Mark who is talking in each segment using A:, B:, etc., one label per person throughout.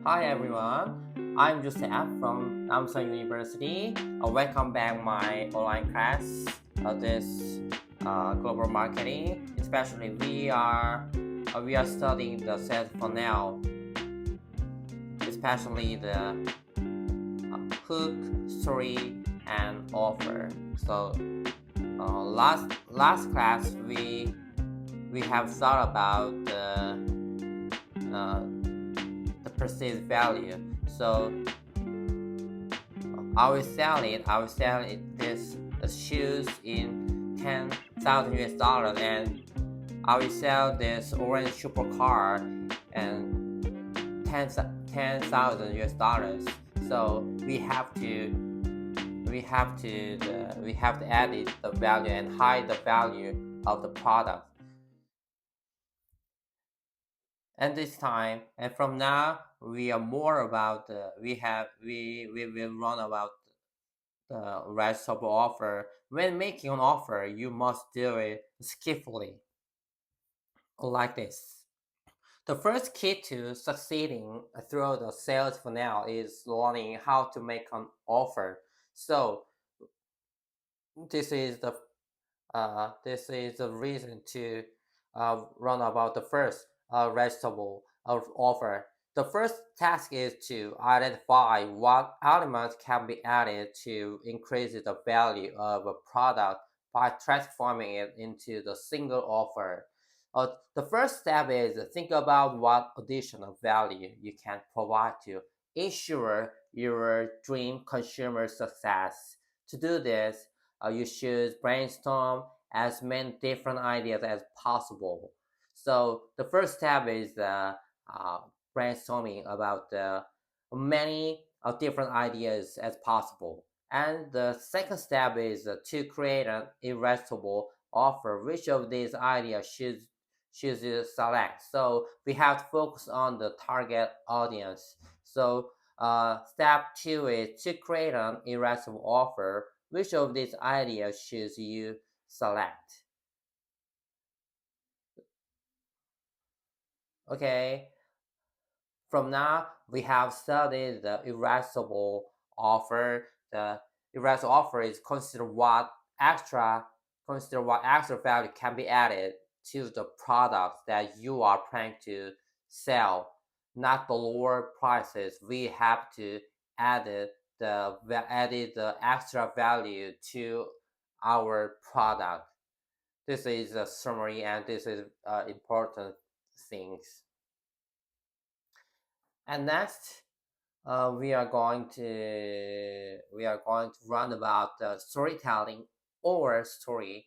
A: Hi everyone, I'm Joseph from Namseoul University. Welcome back my online class. This global marketing, especially we are studying the sales funnel, especially the hook, story, and offer. So last class we have thought about uh, the perceived value. So I will sell it this shoes in 10,000 US dollars, and I will sell this orange supercar and 10,000 US dollars. So we have to edit the value and hide the value of the product. And this time and from now we are more about we will run about the rest of the offer. When making an offer, you must do it skillfully, like this. The first key to succeeding through the sales funnel is learning how to make an offer. So this is the reason to run about the first vegetable of offer. The first task is to identify what elements can be added to increase the value of a product by transforming it into the single offer. The first step is think about what additional value you can provide to ensure your dream consumer success. To do this, you should brainstorm as many different ideas as possible. So the first step is uh, brainstorming about many different ideas as possible. And the second step is to create an irresistible offer. Which of these ideas should you select? So we have to focus on the target audience. So step two is to create an irresistible offer. Which of these ideas should you select? Okay, from now we have studied the irresistible offer. The irresistible offer is consider what extra value can be added to the product that you are planning to sell, not the lower prices. We have to add the extra value to our product. This is a summary, and this is important things. And next, we are going to run about the storytelling or story.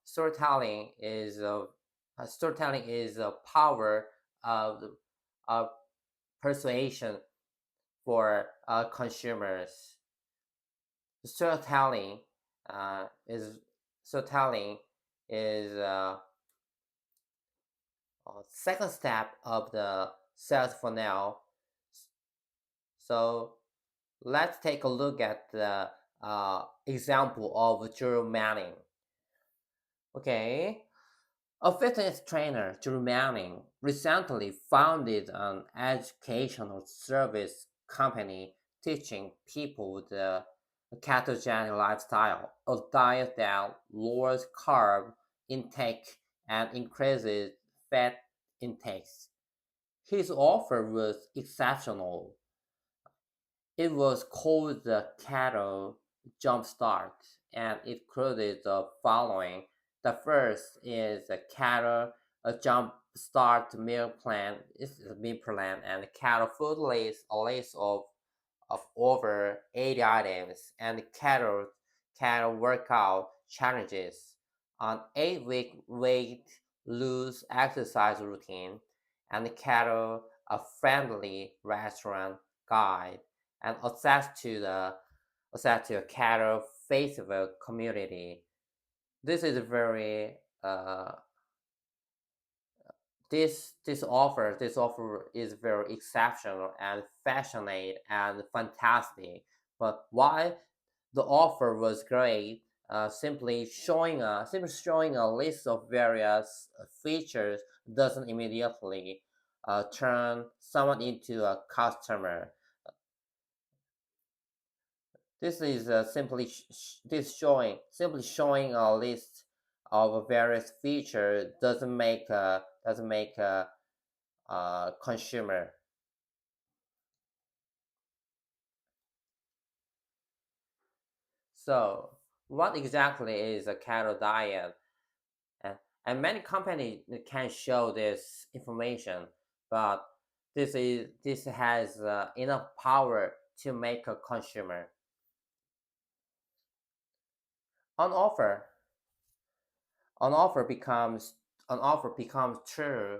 A: Storytelling is a power of persuasion for consumers. Storytelling is storytelling is second step of the sales funnel. So let's take a look at the example of Drew Manning. Okay, a fitness trainer, Drew Manning, recently founded an educational service company teaching people the ketogenic lifestyle, a diet that lowers carb intake and increases fat intakes. His offer was exceptional. It was called the Cattle Jumpstart, and it included the following. The first is the Cattle Jumpstart meal plan. It's a meal plan, and the cattle food list a list of over 80 items, and the cattle workout challenges, an 8-week weight lose exercise routine, and the cattle a friendly restaurant guide, and access to a cattle Facebook community. This is very this offer is very exceptional and fascinating and fantastic. But why the offer was great? Simply showing a list of various features doesn't immediately turn someone into a customer. This is this showing simply showing a list of various features doesn't make a consumer. So what exactly is a keto diet? And, and many companies can show this information, but this has enough power to make a consumer on offer an offer becomes an offer becomes true,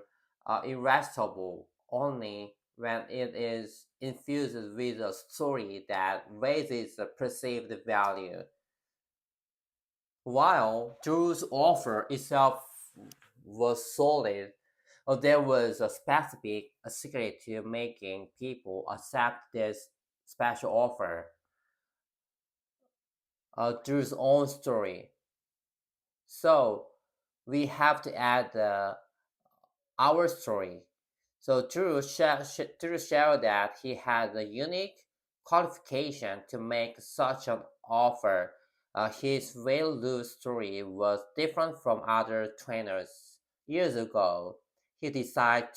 A: irresistible only when it is infused with a story that raises the perceived value. While Drew's offer itself was solid, there was a specific secret to making people accept this special offer. Drew's own story. So we have to add our story. So Drew shared that he had a unique qualification to make such an offer. His weight lose story was different from other trainers. Years ago, he decided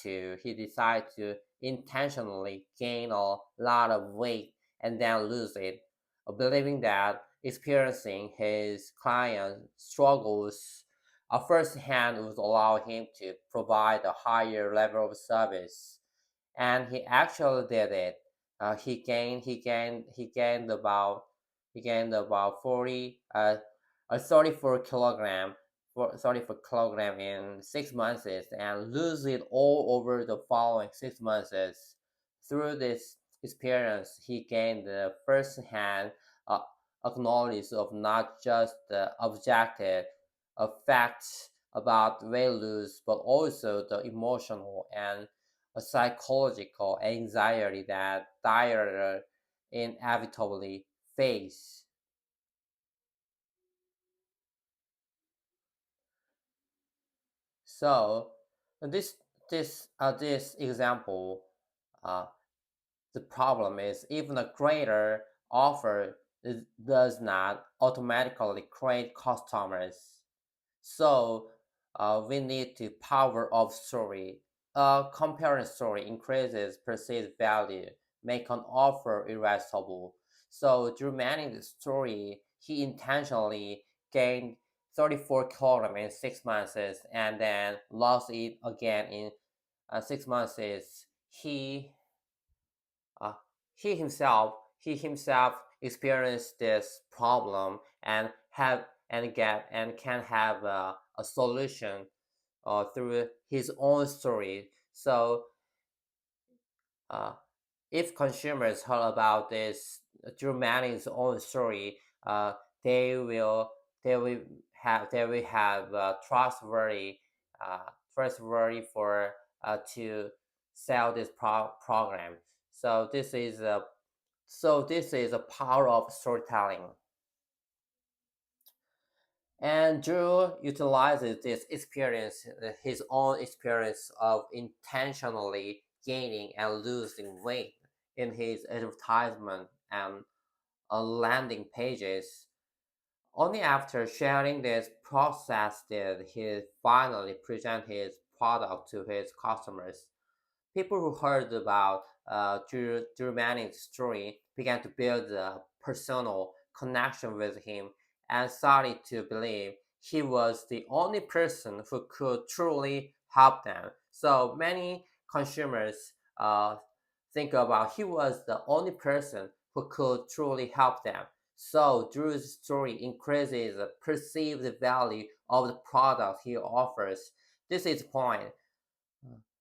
A: to intentionally gain a lot of weight and then lose it, believing that experiencing his client struggles firsthand would allow him to provide a higher level of service, and he actually did it. He gained about 34 kilogram 34 kilogram in 6 months and lose it all over the following 6 months. Through this experience, he gained the first-hand uh, acknowledge of not just the objective facts about weight loss, but also the emotional and psychological anxiety that dieters inevitably face. So this this example, uh, the problem is even a greater offer does not automatically create customers. So we need to power of story. A compelling story increases perceived value, make an offer irresistible. So through managing the story, he intentionally gained 34 kilograms in 6 months and then lost it again in 6 months. He uh, he himself experienced this problem and have and get and can have a solution through his own story. So uh, if consumers heard about this through Manning's own story, uh, they will they will have trustworthy for to sell this program. So this is a power of storytelling. And Drew utilizes this experience, his own experience of intentionally gaining and losing weight in his advertisement and on landing pages. Only after sharing this process did he finally present his product to his customers. People who heard about Drew Manning's story began to build a personal connection with him and started to believe he was the only person who could truly help them. So many consumers think about he was the only person who could truly help them. So Drew's story increases the perceived value of the product he offers. This is the point.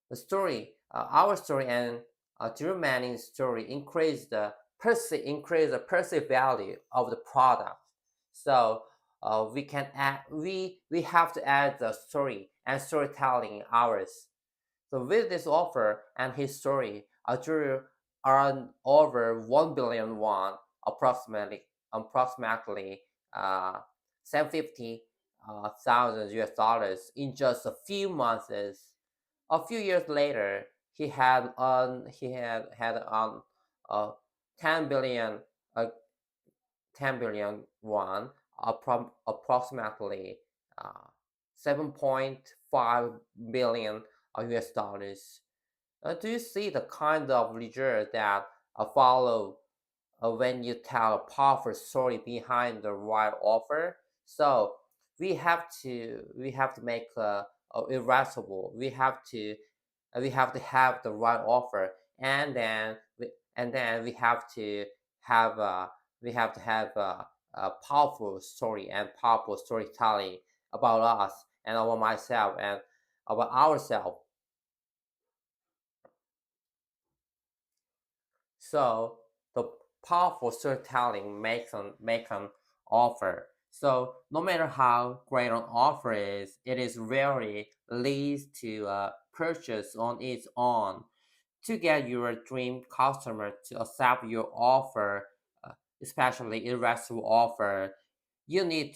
A: The story, our story and Drew Manning's story increase the perceived value of the product. So we have to add the story and storytelling in ours. So with this offer and his story, Drew earned over 1 billion won, approximately 750 thousand US dollars in just a few months. A few years later, he had uh 10 billion uh 10 billion won, approximately uh 7.5 billion US dollars. Do you see the kind of result that follow when you tell a powerful story behind the right offer? So we have to make irascible. We have to have the right offer, and then we have to have a powerful story and powerful storytelling about us and about myself and about ourselves. So the powerful storytelling makes an offer. So no matter how great an offer is, it is rarely leads to a purchase on its own. To get your dream customer to accept your offer, uh, especially irresistible offer, we need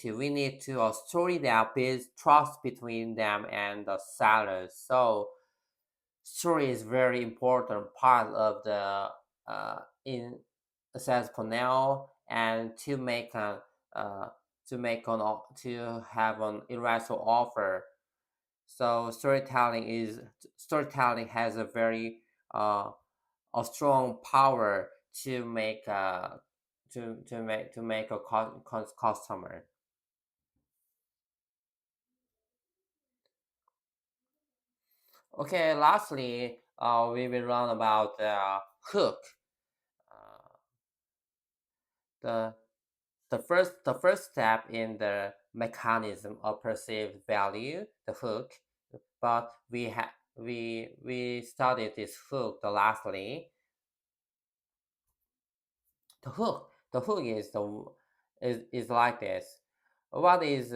A: to a story that builds trust between them and the sellers. So story is very important part of the in sales panel, and uh, to have an irrational offer. So storytelling has a very uh, a strong power to make a customer. Okay, lastly, we will learn about the hook. Uh, the the first step in the mechanism of perceived value, the hook. But we studied this hook the lastly. The hook is like this. What is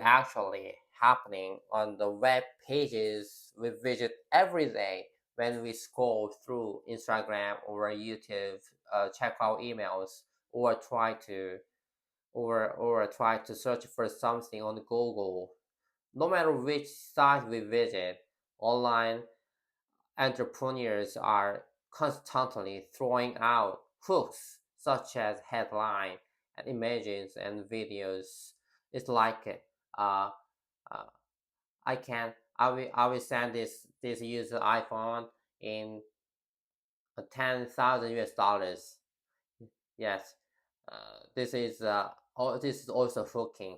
A: actually happening on the web pages we visit every day when we scroll through Instagram or YouTube, check out emails, or try to search for something on Google. No matter which site we visit, online entrepreneurs are constantly throwing out hooks such as headline and images and videos. It's like uh, uh, I will send this user iPhone in 10,000 US dollars. Yes, this is also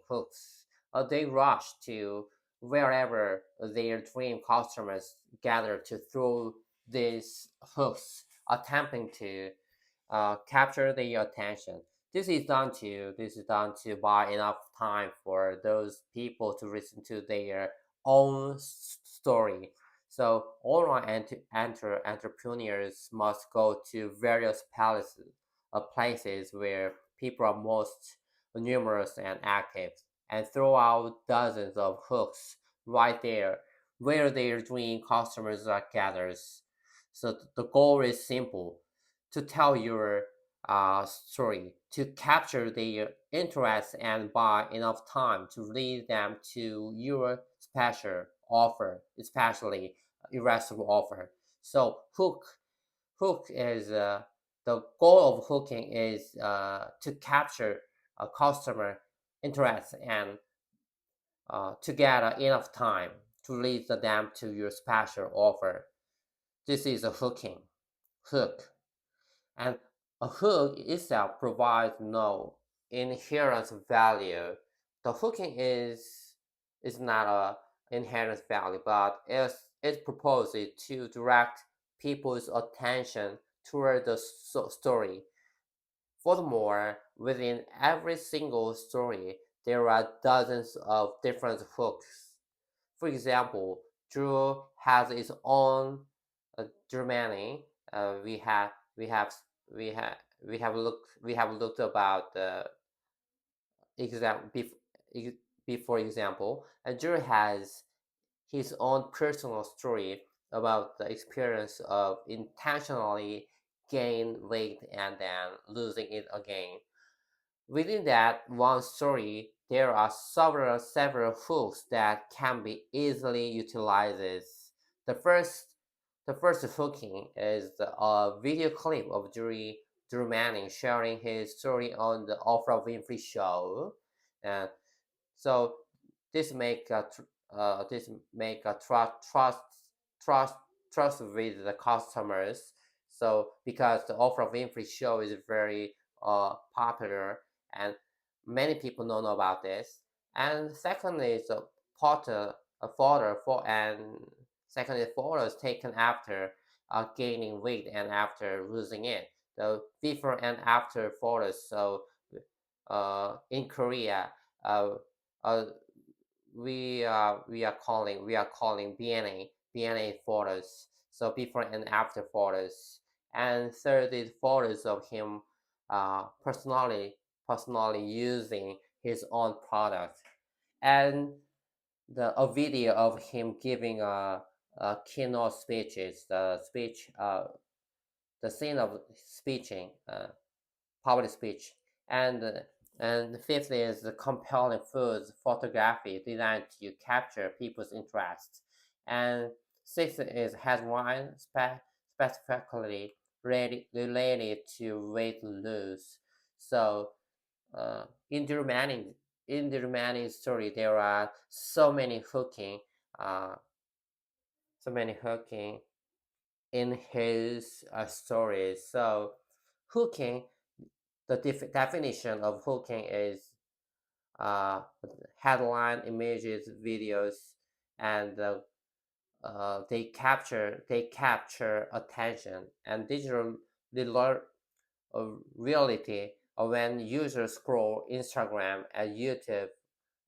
A: hooks. They rush to wherever their dream customers gather to throw these hooks, attempting to capture their attention. This is done to buy enough time for those people to listen to their own story. So online entrepreneurs must go to various places where people are most numerous and active, and throw out dozens of hooks right there where their dream customers are gathered. So the goal is simple: to tell your story, to capture their interest and buy enough time to lead them to your special offer, especially irresistible offer. So hook is the goal of hooking is to capture a customer interest and to get enough time to lead them to your special offer. This is a hook. And a hook itself provides no inherent value. The hooking is not a inherent value, but it proposes to direct people's attention toward the story. Furthermore, within every single story, there are dozens of different hooks. For example, Drew has its own Germany. We have we have we have looked about the exam before example, and Drew has his own personal story about the experience of intentionally gain weight and then losing it again. Within that one story, there are several hooks that can be easily utilized. The first The first hooking is a video clip of Drew Manning sharing his story on the Oprah Winfrey Show, and so this make a this make a trust trust with the customers. So because the Oprah Winfrey Show is very popular and many people don't know about this. And secondly is a photo for and secondly photos taken after gaining weight and after losing it. The before and after photos. So in Korea, uh, uh, we are calling BNA photos. So before and after photos, and third is photos of him personally using his own product, and a video of him giving a keynote speeches, the scene of speeching. Public speech. And and fifth is the compelling foods photography designed to capture people's interest. And sixth is headline specifically related to weight loss. So in the remaining story, there are uh, so many hooking in his stories. So hooking the definition of hooking is uh, headline images, videos, and they capture attention and digital reality when users scroll Instagram and YouTube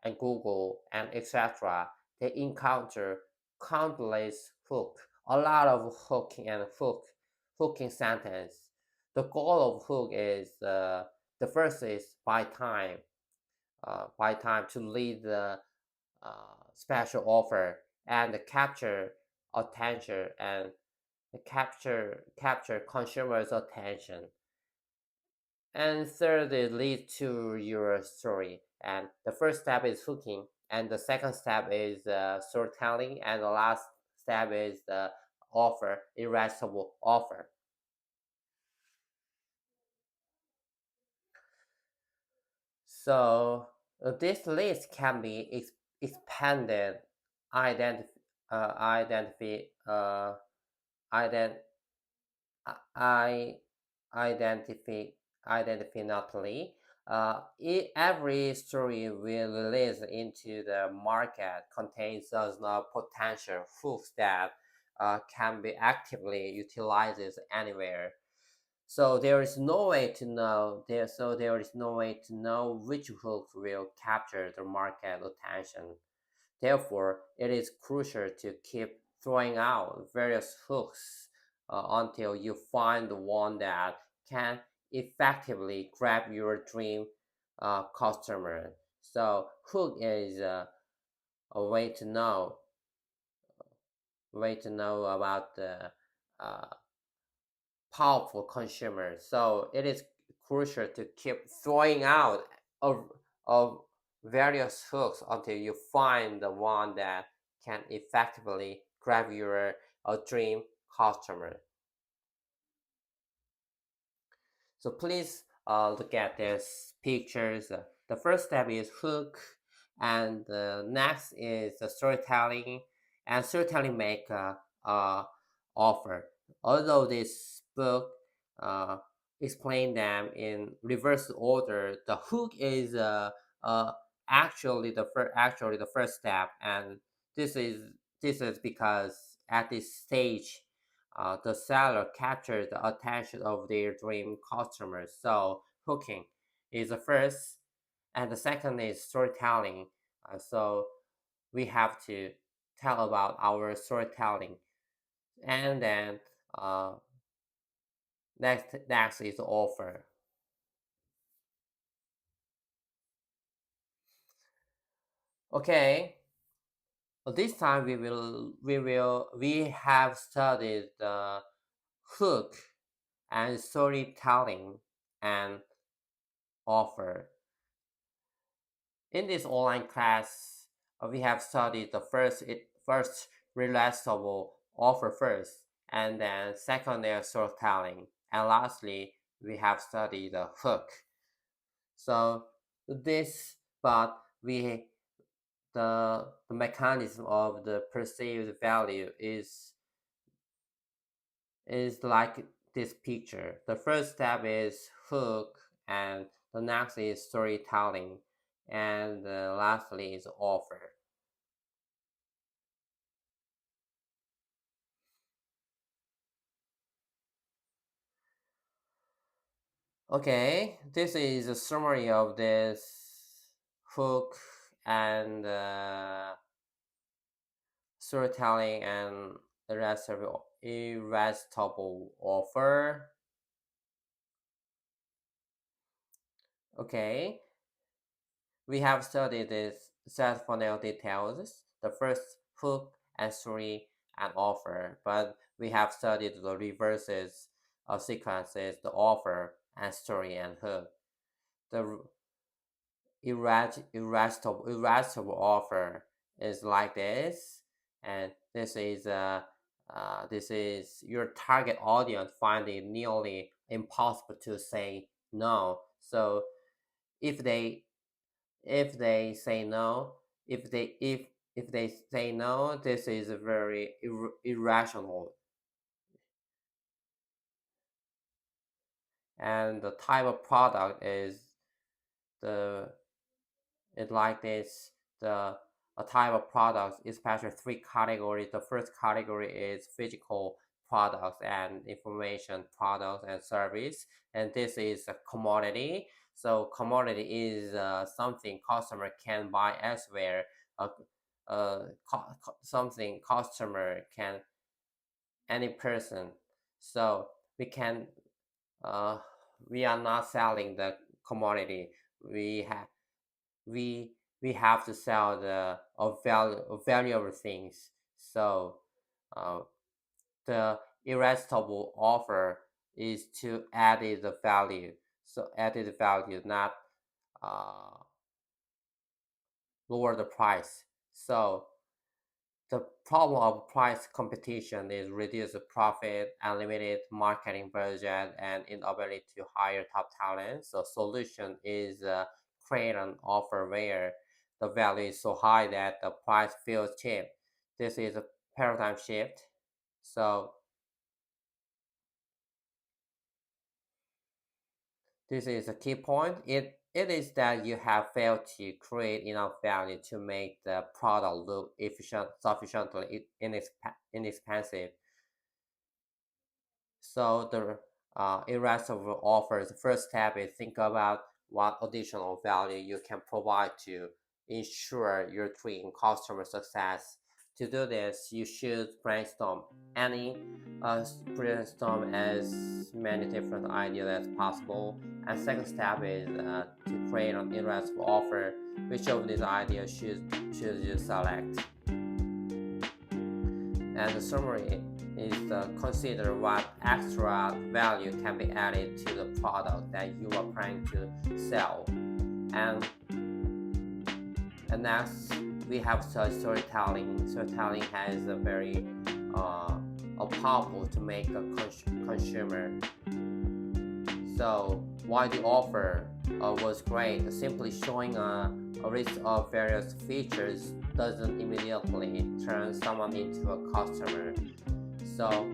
A: and Google and etc. They encounter countless a lot of hooking sentence. The goal of hook is the first is buy time to lead the special offer and capture attention and capture consumers' attention. And third is lead to your story. And the first step is hooking, and the second step is storytelling, and the last step is the offer, irresistible offer. So this list can be expanded, identify, identify, ident, I identify, identifiably. Every story we release into the market contains those potential hooks that can be actively utilized anywhere. So there is no way to know there. So there is no way to know which hook will capture the market attention. Therefore, it is crucial to keep throwing out various hooks until you find the one that can effectively grab your dream customer. So, hook is a way to know about the uh, powerful consumers. So it is crucial to keep throwing out of various hooks until you find the one that can effectively grab your dream customer. So please look at these pictures. The first step is hook, and the next is the storytelling, and storytelling make offer. Although this book uh, explain them in reverse order, the hook is uh, actually the first step, and this is this is because at this stage the seller captures the attention of their dream customers. So hooking is the first, and the second is storytelling. So we have to tell about our storytelling, and then uh, next is offer. Okay, this time we have studied the hook and storytelling and offer. In this online class, we have studied the first irresistible offer first, And then second is storytelling. And lastly, we have studied the hook. So this, but we the mechanism of the perceived value is like this picture. The first step is hook, and the next is storytelling, and lastly is offer. Okay, this is a summary of this hook and storytelling and irresistible offer. Okay, we have studied this set funnel details, the first hook and story and offer, but we have studied the reverses of sequences, the offer and story and hook. The irresistible offer is like this, and this is your target audience find it nearly impossible to say no. So if they if they say no, if they say no, this is a very irrational, and the type of product is the it's like this. The a type of products, especially three categories. The first category is physical products and information products and service, and this is a commodity. So commodity is something customer can buy elsewhere. Uh, Something customer can any person. So we can uh, we are not selling the commodity. We have we we have to sell the valuable things. So uh, the irresistible offer is to added the value. So added value, not uh, lower the price. So the problem of price competition is reduced profit, unlimited marketing budget, and inability to hire top talent. So solution is create an offer where the value is so high that the price feels cheap. This is a paradigm shift. So this is a key point. It is that you have failed to create enough value to make the product look efficient, sufficiently inexpensive. So the irreversible offers, the first step is think about what additional value you can provide to ensure your dream customer success. To do this, you should any brainstorm as many different ideas as possible. And second step is to create an irreversible offer. Which of these ideas should you select? And the summary is consider what extra value can be added to the product that you are planning to sell. And next we have storytelling. Storytelling has a very powerful to make a consumer. So why the offer was great, simply showing a list of various features doesn't immediately turn someone into a customer. So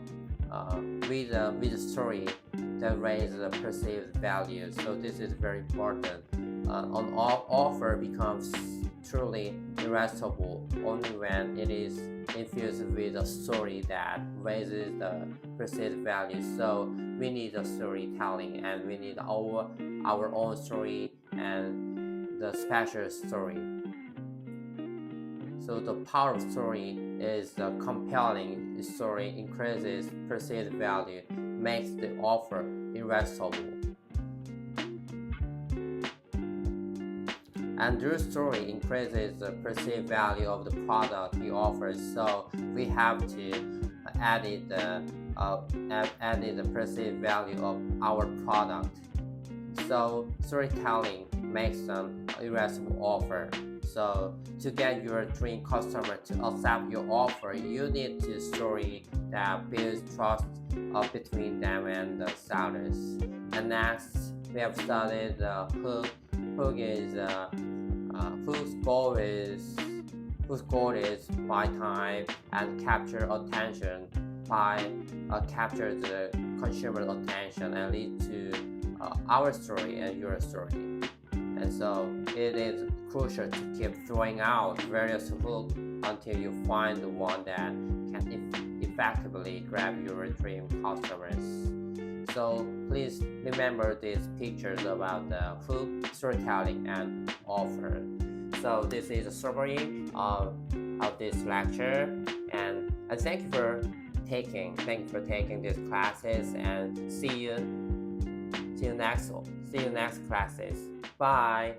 A: with a story that raises the perceived value. So this is very important. An offer becomes truly irresistible only when it is infused with a story that raises the perceived value. So we need a storytelling, and we need our own story and the special story. So the power of story is the compelling story increases perceived value, makes the offer irresistible. And your story increases the perceived value of the product you offer. So we have to added added the perceived value of our product. So storytelling makes an irresistible offer. So to get your dream customer to accept your offer, you need to story that builds trust between them and the sellers. And next, we have studied the hook. Hook is whose goal is buy time and capture attention by capture the consumer attention and lead to our story and your story. And so it is crucial to keep throwing out various hooks until you find the one that can effectively grab your dream customers. So please remember these pictures about the hook, storytelling, and offer. So this is a summary of this lecture, and I thank you for taking these classes, and see you next classes. Bye.